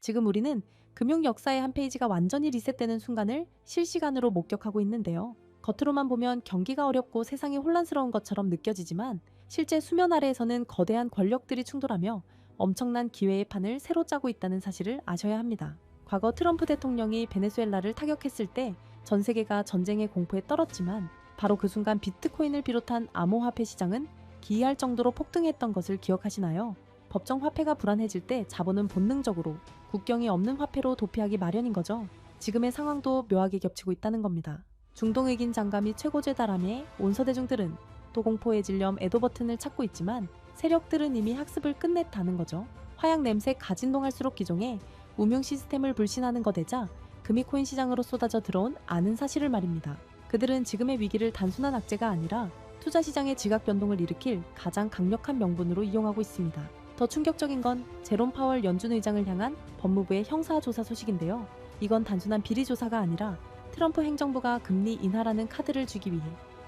지금 우리는 금융 역사의 한 페이지가 완전히 리셋되는 순간을 실시간으로 목격하고 있는데요. 겉으로만 보면 경기가 어렵고 세상이 혼란스러운 것처럼 느껴지지만 실제 수면 아래에서는 거대한 권력들이 충돌하며 엄청난 기회의 판을 새로 짜고 있다는 사실을 아셔야 합니다. 과거 트럼프 대통령이 베네수엘라를 타격했을 때 전 세계가 전쟁의 공포에 떨었지만 바로 그 순간 비트코인을 비롯한 암호화폐 시장은 기이할 정도로 폭등했던 것을 기억하시나요? 법정 화폐가 불안해질 때 자본은 본능적으로 국경이 없는 화폐로 도피하기 마련인 거죠. 지금의 상황도 묘하게 겹치고 있다는 겁니다. 중동의긴 장감이 최고죄다라며 온 서대중들은 또 공포에 질렴 애도 버튼을 찾고 있지만 세력들은 이미 학습을 끝냈다는 거죠. 화약 냄새 가진동할수록 기종에 무명 시스템을 불신하는 거대자 금이코인 시장으로 쏟아져 들어온 아는 사실을 말입니다. 그들은 지금의 위기를 단순한 악재가 아니라 투자 시장의 지각 변동을 일으킬 가장 강력한 명분으로 이용하고 있습니다. 더 충격적인 건 제롬 파월 연준 의장을 향한 법무부의 형사조사 소식인데요. 이건 단순한 비리 조사가 아니라 트럼프 행정부가 금리 인하라는 카드를 주기 위해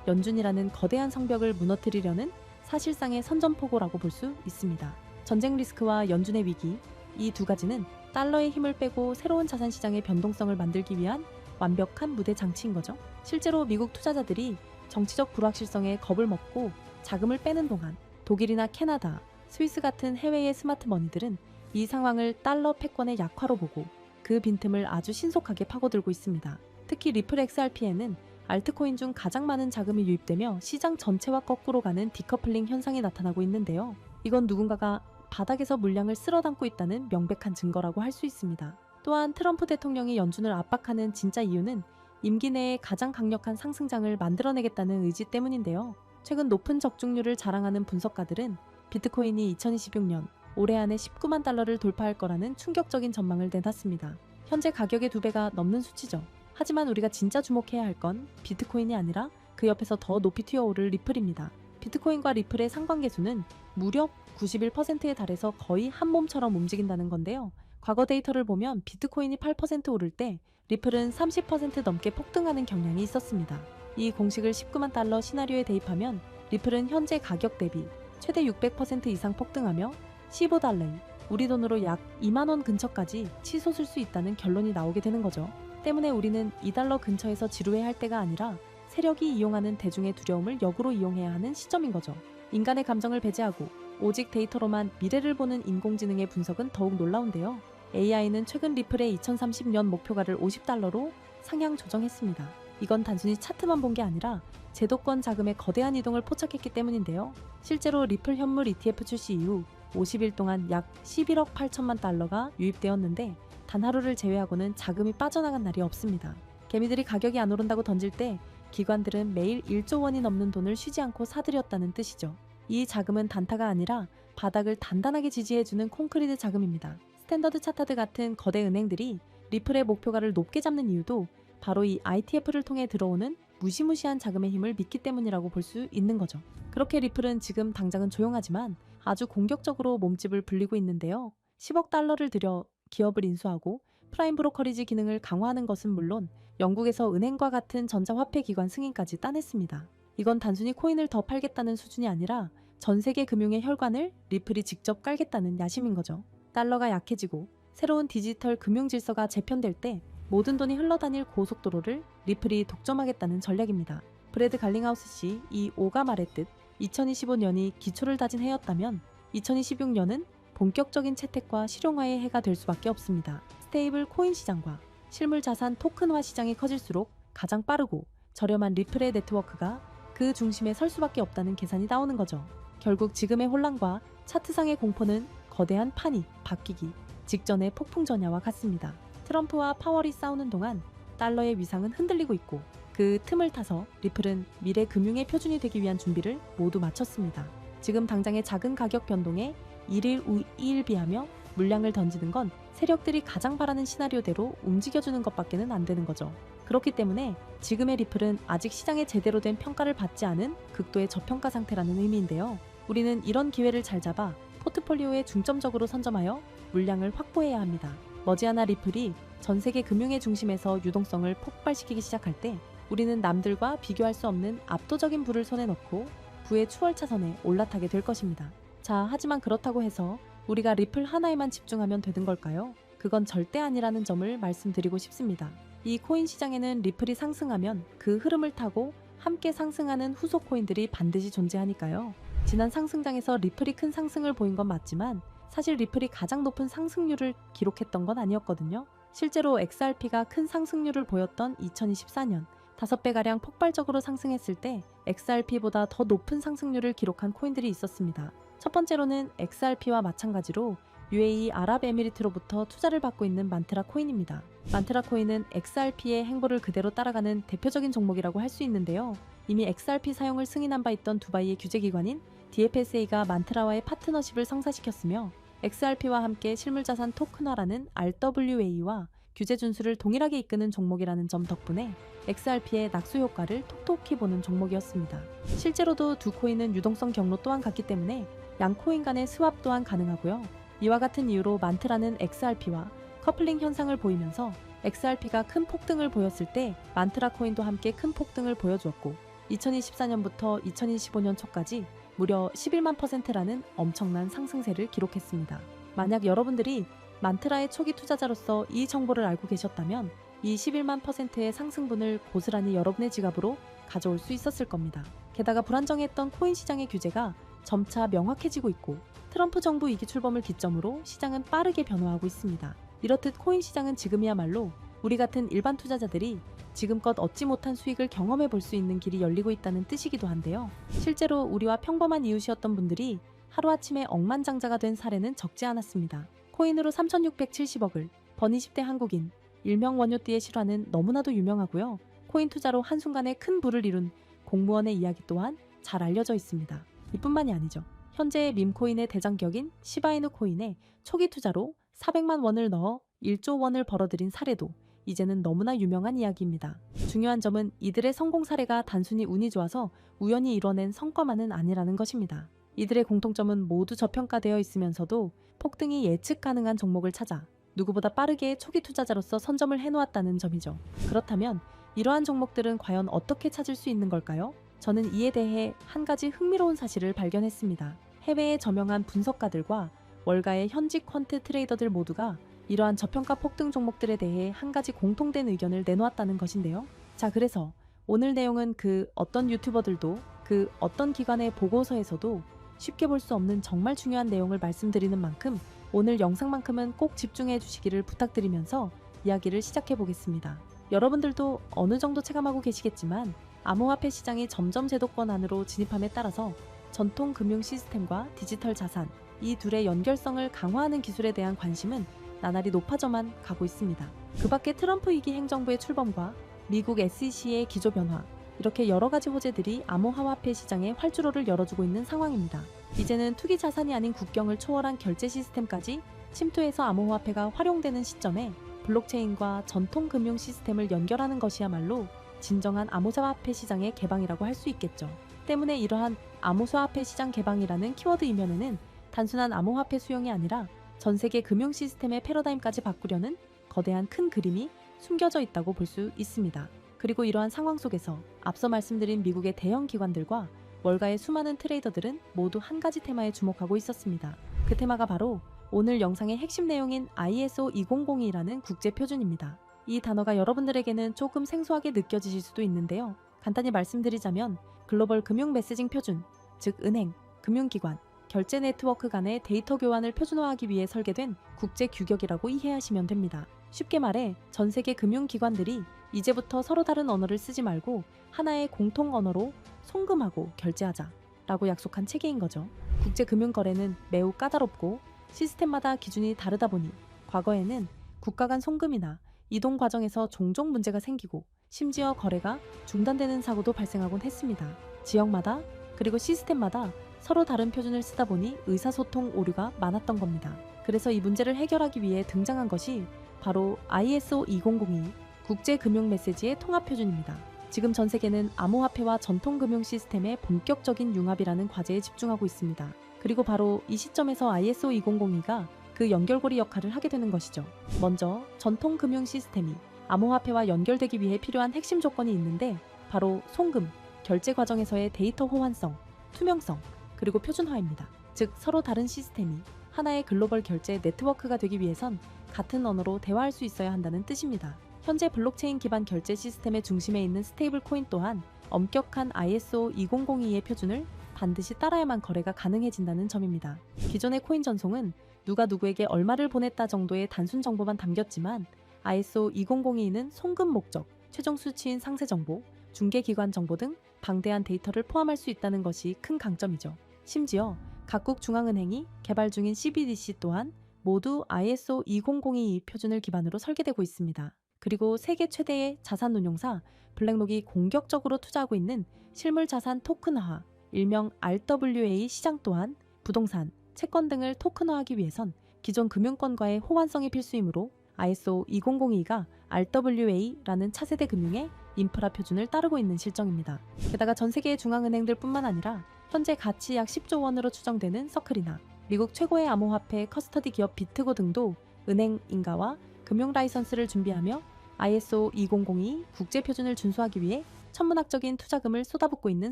연준이라는 거대한 성벽을 무너뜨리려는 사실상의 선전포고라고 볼 수 있습니다. 전쟁 리스크와 연준의 위기, 이 두 가지는 달러의 힘을 빼고 새로운 자산 시장의 변동성을 만들기 위한 완벽한 무대 장치인 거죠. 실제로 미국 투자자들이 정치적 불확실성에 겁을 먹고 자금을 빼는 동안 독일이나 캐나다, 스위스 같은 해외의 스마트 머니들은 이 상황을 달러 패권의 약화로 보고 그 빈틈을 아주 신속하게 파고들고 있습니다. 특히 리플 XRP에는 알트코인 중 가장 많은 자금이 유입되며 시장 전체와 거꾸로 가는 디커플링 현상이 나타나고 있는데요. 이건 누군가가 바닥에서 물량을 쓸어 담고 있다는 명백한 증거라고 할 수 있습니다. 또한 트럼프 대통령이 연준을 압박하는 진짜 이유는 임기 내에 가장 강력한 상승장을 만들어내겠다는 의지 때문인데요. 최근 높은 적중률을 자랑하는 분석가들은 비트코인이 2026년 올해 안에 19만 달러를 돌파할 거라는 충격적인 전망을 내놨습니다. 현재 가격의 2배가 넘는 수치죠. 하지만 우리가 진짜 주목해야 할 건 비트코인이 아니라 그 옆에서 더 높이 튀어오를 리플입니다. 비트코인과 리플의 상관계수는 무려 91%에 달해서 거의 한 몸처럼 움직인다는 건데요. 과거 데이터를 보면 비트코인이 8% 오를 때 리플은 30% 넘게 폭등하는 경향이 있었습니다. 이 공식을 19만 달러 시나리오에 대입하면 리플은 현재 가격 대비 최대 600% 이상 폭등하며 15달러인 우리 돈으로 약 2만 원 근처까지 치솟을 수 있다는 결론이 나오게 되는 거죠. 때문에 우리는 2달러 근처에서 지루해할 때가 아니라 세력이 이용하는 대중의 두려움을 역으로 이용해야 하는 시점인 거죠. 인간의 감정을 배제하고 오직 데이터로만 미래를 보는 인공지능의 분석은 더욱 놀라운데요. AI는 최근 리플의 2030년 목표가를 50달러로 상향 조정했습니다. 이건 단순히 차트만 본 게 아니라 제도권 자금의 거대한 이동을 포착했기 때문인데요. 실제로 리플 현물 ETF 출시 이후 50일 동안 약 11억 8천만 달러가 유입되었는데 단 하루를 제외하고는 자금이 빠져나간 날이 없습니다. 개미들이 가격이 안 오른다고 던질 때 기관들은 매일 1조 원이 넘는 돈을 쉬지 않고 사들였다는 뜻이죠. 이 자금은 단타가 아니라 바닥을 단단하게 지지해주는 콘크리트 자금입니다. 스탠더드 차타드 같은 거대 은행들이 리플의 목표가를 높게 잡는 이유도 바로 이 ITF를 통해 들어오는 무시무시한 자금의 힘을 믿기 때문이라고 볼 수 있는 거죠. 그렇게 리플은 지금 당장은 조용하지만 아주 공격적으로 몸집을 불리고 있는데요. 10억 달러를 들여 기업을 인수하고 프라임 브로커리지 기능을 강화하는 것은 물론 영국에서 은행과 같은 전자화폐 기관 승인까지 따냈습니다. 이건 단순히 코인을 더 팔겠다는 수준이 아니라 전 세계 금융의 혈관을 리플이 직접 깔겠다는 야심인 거죠. 달러가 약해지고 새로운 디지털 금융 질서가 재편될 때 모든 돈이 흘러다닐 고속도로를 리플이 독점하겠다는 전략입니다. 브래드 갈링하우스 씨 이 오가 말했듯 2025년이 기초를 다진 해였다면 2026년은 본격적인 채택과 실용화의 해가 될 수밖에 없습니다. 스테이블 코인 시장과 실물 자산 토큰화 시장이 커질수록 가장 빠르고 저렴한 리플의 네트워크가 그 중심에 설 수밖에 없다는 계산이 나오는 거죠. 결국 지금의 혼란과 차트상의 공포는 거대한 판이 바뀌기 직전의 폭풍 전야와 같습니다. 트럼프와 파월이 싸우는 동안 달러의 위상은 흔들리고 있고 그 틈을 타서 리플은 미래 금융의 표준이 되기 위한 준비를 모두 마쳤습니다. 지금 당장의 작은 가격 변동에 1일 후 2일 비하며 물량을 던지는 건 세력들이 가장 바라는 시나리오대로 움직여주는 것밖에는 안 되는 거죠. 그렇기 때문에 지금의 리플은 아직 시장에 제대로 된 평가를 받지 않은 극도의 저평가 상태라는 의미인데요. 우리는 이런 기회를 잘 잡아 포트폴리오에 중점적으로 선점하여 물량을 확보해야 합니다. 머지않아 리플이 전 세계 금융의 중심에서 유동성을 폭발시키기 시작할 때 우리는 남들과 비교할 수 없는 압도적인 부를 손에 넣고 부의 추월차선에 올라타게 될 것입니다. 자, 하지만 그렇다고 해서 우리가 리플 하나에만 집중하면 되는 걸까요? 그건 절대 아니라는 점을 말씀드리고 싶습니다. 이 코인 시장에는 리플이 상승하면 그 흐름을 타고 함께 상승하는 후속 코인들이 반드시 존재하니까요. 지난 상승장에서 리플이 큰 상승을 보인 건 맞지만 사실 리플이 가장 높은 상승률을 기록했던 건 아니었거든요. 실제로 XRP가 큰 상승률을 보였던 2024년 5배가량 폭발적으로 상승했을 때 XRP보다 더 높은 상승률을 기록한 코인들이 있었습니다. 첫 번째로는 XRP와 마찬가지로 UAE 아랍에미리트로부터 투자를 받고 있는 만트라 코인입니다. 만트라 코인은 XRP의 행보를 그대로 따라가는 대표적인 종목이라고 할 수 있는데요. 이미 XRP 사용을 승인한 바 있던 두바이의 규제기관인 DFSA가 만트라와의 파트너십을 성사시켰으며 XRP와 함께 실물자산 토큰화라는 RWA와 규제 준수를 동일하게 이끄는 종목이라는 점 덕분에 XRP의 낙수 효과를 톡톡히 보는 종목이었습니다. 실제로도 두 코인은 유동성 경로 또한 같기 때문에 양 코인 간의 스왑 또한 가능하고요. 이와 같은 이유로 만트라는 XRP와 커플링 현상을 보이면서 XRP가 큰 폭등을 보였을 때 만트라 코인도 함께 큰 폭등을 보여주었고 2024년부터 2025년 초까지 무려 11만 %라는 엄청난 상승세를 기록했습니다. 만약 여러분들이 만트라의 초기 투자자로서 이 정보를 알고 계셨다면 이 11만 %의 상승분을 고스란히 여러분의 지갑으로 가져올 수 있었을 겁니다. 게다가 불안정했던 코인 시장의 규제가 점차 명확해지고 있고 트럼프 정부 위기 출범을 기점으로 시장은 빠르게 변화하고 있습니다. 이렇듯 코인 시장은 지금이야말로 우리 같은 일반 투자자들이 지금껏 얻지 못한 수익을 경험해 볼 수 있는 길이 열리고 있다는 뜻이기도 한데요. 실제로 우리와 평범한 이웃이었던 분들이 하루아침에 억만장자가 된 사례는 적지 않았습니다. 코인으로 3,670억을 번 20대 한국인, 일명 원효띠의 실화는 너무나도 유명하고요. 코인 투자로 한순간에 큰 부를 이룬 공무원의 이야기 또한 잘 알려져 있습니다. 이뿐만이 아니죠. 현재의 밈코인의 대장격인 시바이누 코인에 초기 투자로 400만 원을 넣어 1조 원을 벌어들인 사례도 이제는 너무나 유명한 이야기입니다. 중요한 점은 이들의 성공 사례가 단순히 운이 좋아서 우연히 이뤄낸 성과만은 아니라는 것입니다. 이들의 공통점은 모두 저평가되어 있으면서도 폭등이 예측 가능한 종목을 찾아 누구보다 빠르게 초기 투자자로서 선점을 해놓았다는 점이죠. 그렇다면 이러한 종목들은 과연 어떻게 찾을 수 있는 걸까요? 저는 이에 대해 한 가지 흥미로운 사실을 발견했습니다. 해외의 저명한 분석가들과 월가의 현직 퀀트 트레이더들 모두가 이러한 저평가 폭등 종목들에 대해 한 가지 공통된 의견을 내놓았다는 것인데요. 자, 그래서 오늘 내용은 그 어떤 유튜버들도 그 어떤 기관의 보고서에서도 쉽게 볼 수 없는 정말 중요한 내용을 말씀드리는 만큼 오늘 영상만큼은 꼭 집중해 주시기를 부탁드리면서 이야기를 시작해 보겠습니다. 여러분들도 어느 정도 체감하고 계시겠지만 암호화폐 시장이 점점 제도권 안으로 진입함에 따라서 전통 금융 시스템과 디지털 자산, 이 둘의 연결성을 강화하는 기술에 대한 관심은 나날이 높아져만 가고 있습니다. 그 밖에 트럼프 위기 행정부의 출범과 미국 SEC의 기조 변화, 이렇게 여러 가지 호재들이 암호화폐 시장에 활주로를 열어주고 있는 상황입니다. 이제는 투기 자산이 아닌 국경을 초월한 결제 시스템까지 침투해서 암호화폐가 활용되는 시점에 블록체인과 전통 금융 시스템을 연결하는 것이야말로 진정한 암호화폐 시장의 개방이라고 할 수 있겠죠. 때문에 이러한 암호화폐 시장 개방이라는 키워드 이면에는 단순한 암호화폐 수용이 아니라 전 세계 금융 시스템의 패러다임까지 바꾸려는 거대한 큰 그림이 숨겨져 있다고 볼 수 있습니다. 그리고 이러한 상황 속에서 앞서 말씀드린 미국의 대형 기관들과 월가의 수많은 트레이더들은 모두 한 가지 테마에 주목하고 있었습니다. 그 테마가 바로 오늘 영상의 핵심 내용인 ISO 2002라는 국제 표준입니다. 이 단어가 여러분들에게는 조금 생소하게 느껴지실 수도 있는데요. 간단히 말씀드리자면 글로벌 금융 메시징 표준, 즉 은행, 금융기관, 결제 네트워크 간의 데이터 교환을 표준화하기 위해 설계된 국제 규격이라고 이해하시면 됩니다. 쉽게 말해 전 세계 금융기관들이 이제부터 서로 다른 언어를 쓰지 말고 하나의 공통 언어로 송금하고 결제하자 라고 약속한 체계인 거죠. 국제 금융거래는 매우 까다롭고 시스템마다 기준이 다르다 보니 과거에는 국가 간 송금이나 이동 과정에서 종종 문제가 생기고 심지어 거래가 중단되는 사고도 발생하곤 했습니다. 지역마다 그리고 시스템마다 서로 다른 표준을 쓰다 보니 의사소통 오류가 많았던 겁니다. 그래서 이 문제를 해결하기 위해 등장한 것이 바로 ISO 2002 국제금융 메시지의 통합 표준입니다. 지금 전 세계는 암호화폐와 전통금융 시스템의 본격적인 융합이라는 과제에 집중하고 있습니다. 그리고 바로 이 시점에서 ISO 2002가 그 연결고리 역할을 하게 되는 것이죠. 먼저 전통금융 시스템이 암호화폐와 연결되기 위해 필요한 핵심 조건이 있는데 바로 송금, 결제 과정에서의 데이터 호환성, 투명성, 그리고 표준화입니다. 즉 서로 다른 시스템이 하나의 글로벌 결제 네트워크가 되기 위해선 같은 언어로 대화할 수 있어야 한다는 뜻입니다. 현재 블록체인 기반 결제 시스템의 중심에 있는 스테이블 코인 또한 엄격한 ISO 2002의 표준을 반드시 따라야만 거래가 가능해진다는 점입니다. 기존의 코인 전송은 누가 누구에게 얼마를 보냈다 정도의 단순 정보만 담겼지만 ISO 2002는 송금 목적, 최종 수취인 상세 정보, 중개기관 정보 등 방대한 데이터를 포함할 수 있다는 것이 큰 강점이죠. 심지어 각국 중앙은행이 개발 중인 CBDC 또한 모두 ISO 2002 표준을 기반으로 설계되고 있습니다. 그리고 세계 최대의 자산 운용사 블랙록이 공격적으로 투자하고 있는 실물 자산 토큰화, 일명 RWA 시장 또한 부동산, 채권 등을 토큰화하기 위해선 기존 금융권과의 호환성이 필수이므로 ISO 2002가 RWA라는 차세대 금융의 인프라 표준을 따르고 있는 실정입니다. 게다가 전 세계의 중앙은행들뿐만 아니라 현재 가치 약 10조 원으로 추정되는 서클이나 미국 최고의 암호화폐 커스터디 기업 비트고 등도 은행 인가와 금융 라이선스를 준비하며 ISO 2002 국제 표준을 준수하기 위해 천문학적인 투자금을 쏟아붓고 있는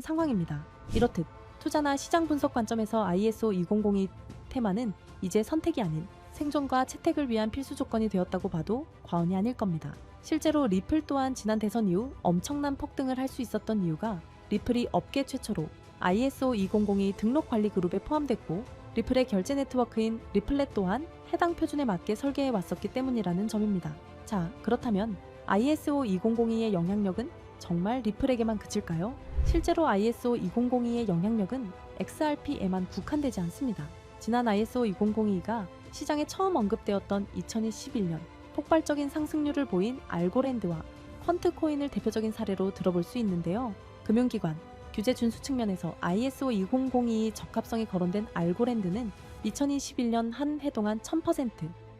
상황입니다. 이렇듯 투자나 시장 분석 관점에서 ISO 2002 테마는 이제 선택이 아닌 생존과 채택을 위한 필수 조건이 되었다고 봐도 과언이 아닐 겁니다. 실제로 리플 또한 지난 대선 이후 엄청난 폭등을 할 수 있었던 이유가 리플이 업계 최초로 ISO 2002 등록 관리 그룹에 포함됐고 리플의 결제 네트워크인 리플렛 또한 해당 표준에 맞게 설계해 왔었기 때문이라는 점입니다. 자, 그렇다면 ISO 2002의 영향력은 정말 리플에게만 그칠까요? 실제로 ISO 2002의 영향력은 XRP에만 국한되지 않습니다. 지난 ISO 2002가 시장에 처음 언급되었던 2021년 폭발적인 상승률을 보인 알고랜드와 퀀트코인을 대표적인 사례로 들어볼 수 있는데요. 금융기관, 규제 준수 측면에서 ISO 2002 적합성이 거론된 알고랜드는 2021년 한 해 동안 1000%,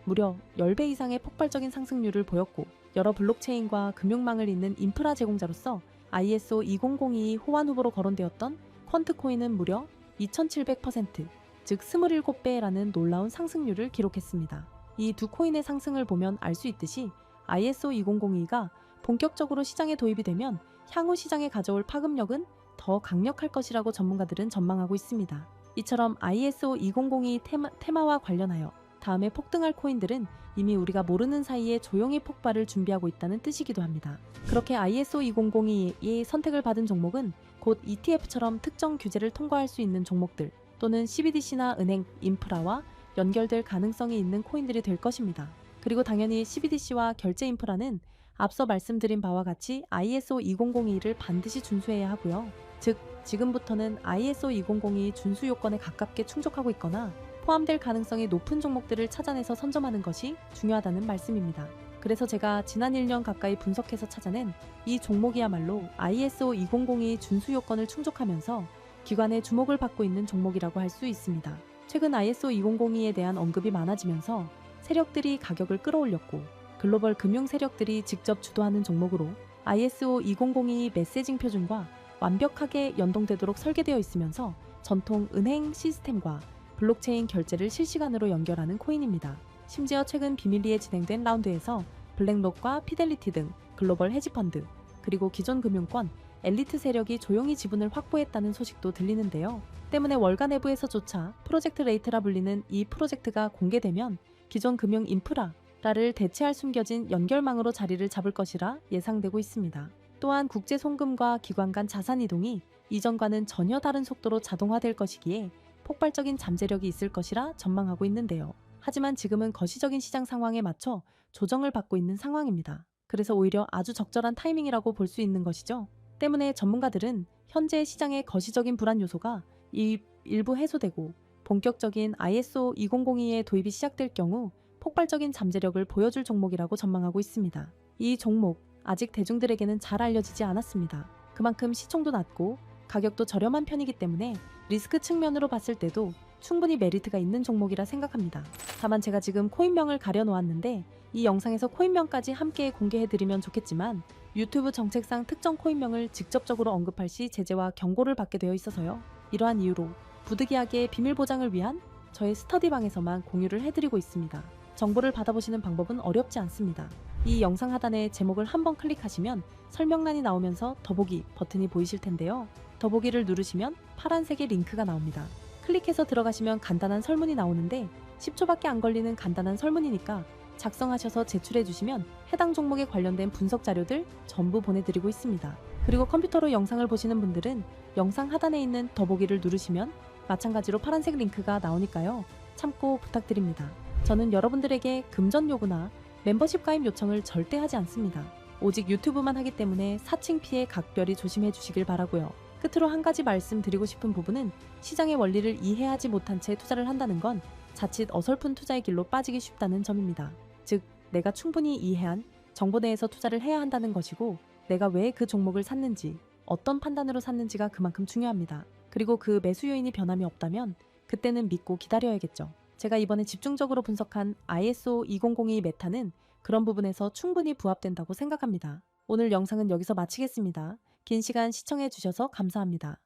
무려 10배 이상의 폭발적인 상승률을 보였고 여러 블록체인과 금융망을 잇는 인프라 제공자로서 ISO 2002 호환 후보로 거론되었던 퀀트코인은 무려 2700%, 즉 27배라는 놀라운 상승률을 기록했습니다. 이 두 코인의 상승을 보면 알 수 있듯이 ISO 2002가 본격적으로 시장에 도입이 되면 향후 시장에 가져올 파급력은 더 강력할 것이라고 전문가들은 전망하고 있습니다. 이처럼 ISO 2002 테마와 관련하여 다음에 폭등할 코인들은 이미 우리가 모르는 사이에 조용히 폭발을 준비하고 있다는 뜻이기도 합니다. 그렇게 ISO 2002의 선택을 받은 종목은 곧 ETF처럼 특정 규제를 통과할 수 있는 종목들 또는 CBDC나 은행, 인프라와 연결될 가능성이 있는 코인들이 될 것입니다. 그리고 당연히 CBDC와 결제 인프라는 앞서 말씀드린 바와 같이 ISO 2002를 반드시 준수해야 하고요. 즉, 지금부터는 ISO 2002 준수 요건에 가깝게 충족하고 있거나 포함될 가능성이 높은 종목들을 찾아내서 선점하는 것이 중요하다는 말씀입니다. 그래서 제가 지난 1년 가까이 분석해서 찾아낸 이 종목이야말로 ISO 2002 준수 요건을 충족하면서 기관의 주목을 받고 있는 종목이라고 할 수 있습니다. 최근 ISO 2002에 대한 언급이 많아지면서 세력들이 가격을 끌어올렸고 글로벌 금융 세력들이 직접 주도하는 종목으로 ISO 2002 메시징 표준과 완벽하게 연동되도록 설계되어 있으면서 전통 은행 시스템과 블록체인 결제를 실시간으로 연결하는 코인입니다. 심지어 최근 비밀리에 진행된 라운드에서 블랙록과 피델리티 등 글로벌 헤지펀드, 그리고 기존 금융권, 엘리트 세력이 조용히 지분을 확보했다는 소식도 들리는데요. 때문에 월가 내부에서조차 프로젝트 레이트라 불리는 이 프로젝트가 공개되면 기존 금융 인프라를 대체할 숨겨진 연결망으로 자리를 잡을 것이라 예상되고 있습니다. 또한 국제 송금과 기관 간 자산 이동이 이전과는 전혀 다른 속도로 자동화될 것이기에 폭발적인 잠재력이 있을 것이라 전망하고 있는데요. 하지만 지금은 거시적인 시장 상황에 맞춰 조정을 받고 있는 상황입니다. 그래서 오히려 아주 적절한 타이밍이라고 볼 수 있는 것이죠. 때문에 전문가들은 현재 시장의 거시적인 불안 요소가 일부 해소되고 본격적인 ISO 2002의 도입이 시작될 경우 폭발적인 잠재력을 보여줄 종목이라고 전망하고 있습니다. 이 종목 아직 대중들에게는 잘 알려지지 않았습니다. 그만큼 시총도 낮고 가격도 저렴한 편이기 때문에 리스크 측면으로 봤을 때도 충분히 메리트가 있는 종목이라 생각합니다. 다만 제가 지금 코인명을 가려놓았는데 이 영상에서 코인명까지 함께 공개해드리면 좋겠지만 유튜브 정책상 특정 코인명을 직접적으로 언급할 시 제재와 경고를 받게 되어 있어서요. 이러한 이유로 부득이하게 비밀 보장을 위한 저의 스터디방에서만 공유를 해드리고 있습니다. 정보를 받아보시는 방법은 어렵지 않습니다. 이 영상 하단에 제목을 한번 클릭하시면 설명란이 나오면서 더보기 버튼이 보이실 텐데요. 더보기를 누르시면 파란색의 링크가 나옵니다. 클릭해서 들어가시면 간단한 설문이 나오는데 10초밖에 안 걸리는 간단한 설문이니까 작성하셔서 제출해 주시면 해당 종목에 관련된 분석 자료들 전부 보내드리고 있습니다. 그리고 컴퓨터로 영상을 보시는 분들은 영상 하단에 있는 더보기를 누르시면 마찬가지로 파란색 링크가 나오니까요. 참고 부탁드립니다. 저는 여러분들에게 금전 요구나 멤버십 가입 요청을 절대 하지 않습니다. 오직 유튜브만 하기 때문에 사칭 피해 각별히 조심해 주시길 바라고요. 끝으로 한 가지 말씀드리고 싶은 부분은 시장의 원리를 이해하지 못한 채 투자를 한다는 건 자칫 어설픈 투자의 길로 빠지기 쉽다는 점입니다. 즉, 내가 충분히 이해한 정보 내에서 투자를 해야 한다는 것이고, 내가 왜 그 종목을 샀는지, 어떤 판단으로 샀는지가 그만큼 중요합니다. 그리고 그 매수 요인이 변함이 없다면 그때는 믿고 기다려야겠죠. 제가 이번에 집중적으로 분석한 ISO 2002 메타는 그런 부분에서 충분히 부합된다고 생각합니다. 오늘 영상은 여기서 마치겠습니다. 긴 시간 시청해 주셔서 감사합니다.